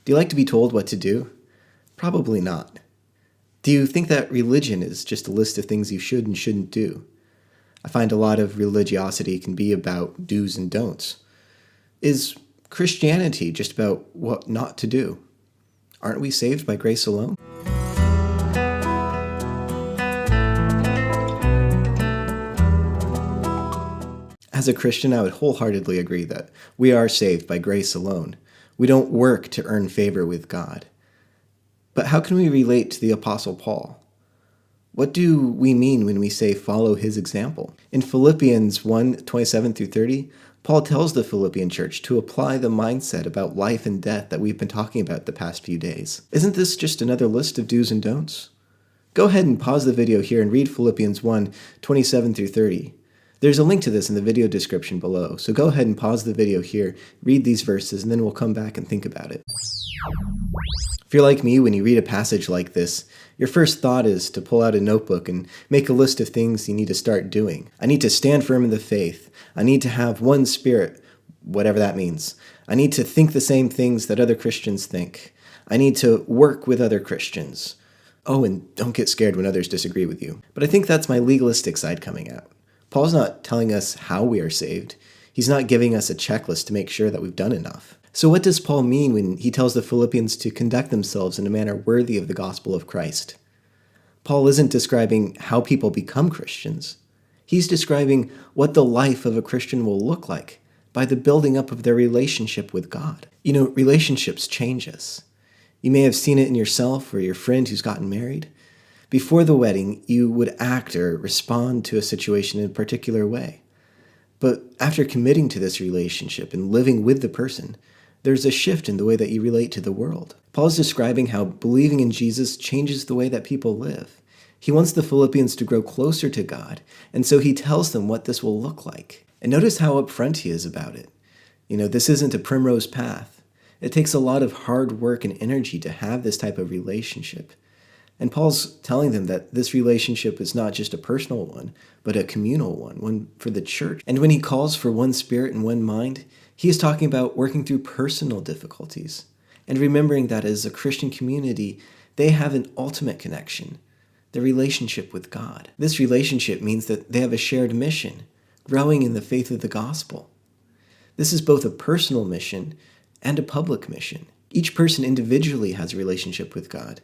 Do you like to be told what to do? Probably not. Do you think that religion is just a list of things you should and shouldn't do? I find a lot of religiosity can be about do's and don'ts. Is Christianity just about what not to do? Aren't we saved by grace alone? As a Christian, I would wholeheartedly agree that we are saved by grace alone. We don't work to earn favor with God. But how can we relate to the Apostle Paul? What do we mean when we say follow his example? In Philippians 1:27-30, Paul tells the Philippian church to apply the mindset about life and death that we've been talking about the past few days. Isn't this just another list of do's and don'ts? Go ahead and pause the video here and read Philippians 1:27-30. There's a link to this in the video description below, so go ahead and pause the video here, read these verses, and then we'll come back and think about it. If you're like me, when you read a passage like this, your first thought is to pull out a notebook and make a list of things you need to start doing. I need to stand firm in the faith. I need to have one spirit, whatever that means. I need to think the same things that other Christians think. I need to work with other Christians. Oh, and don't get scared when others disagree with you. But I think that's my legalistic side coming out. Paul's not telling us how we are saved. He's not giving us a checklist to make sure that we've done enough. So what does Paul mean when he tells the Philippians to conduct themselves in a manner worthy of the gospel of Christ? Paul isn't describing how people become Christians. He's describing what the life of a Christian will look like by the building up of their relationship with God. You know, relationships change us. You may have seen it in yourself or your friend who's gotten married. Before the wedding, you would act or respond to a situation in a particular way. But after committing to this relationship and living with the person, there's a shift in the way that you relate to the world. Paul is describing how believing in Jesus changes the way that people live. He wants the Philippians to grow closer to God, and so he tells them what this will look like. And notice how upfront he is about it. You know, this isn't a primrose path. It takes a lot of hard work and energy to have this type of relationship. And Paul's telling them that this relationship is not just a personal one, but a communal one for the church. And when he calls for one spirit and one mind, he is talking about working through personal difficulties and remembering that as a Christian community, they have an ultimate connection, the relationship with God. This relationship means that they have a shared mission, growing in the faith of the gospel. This is both a personal mission and a public mission. Each person individually has a relationship with God.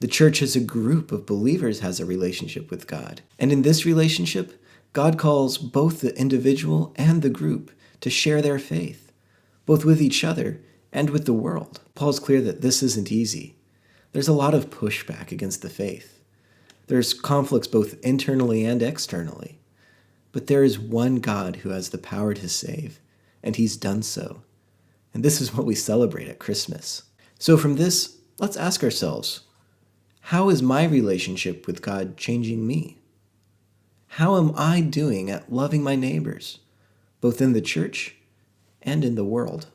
The church as a group of believers has a relationship with God. And in this relationship, God calls both the individual and the group to share their faith, both with each other and with the world. Paul's clear that this isn't easy. There's a lot of pushback against the faith. There's conflicts both internally and externally. But there is one God who has the power to save, and he's done so. And this is what we celebrate at Christmas. So from this, let's ask ourselves, how is my relationship with God changing me? How am I doing at loving my neighbors, both in the church and in the world?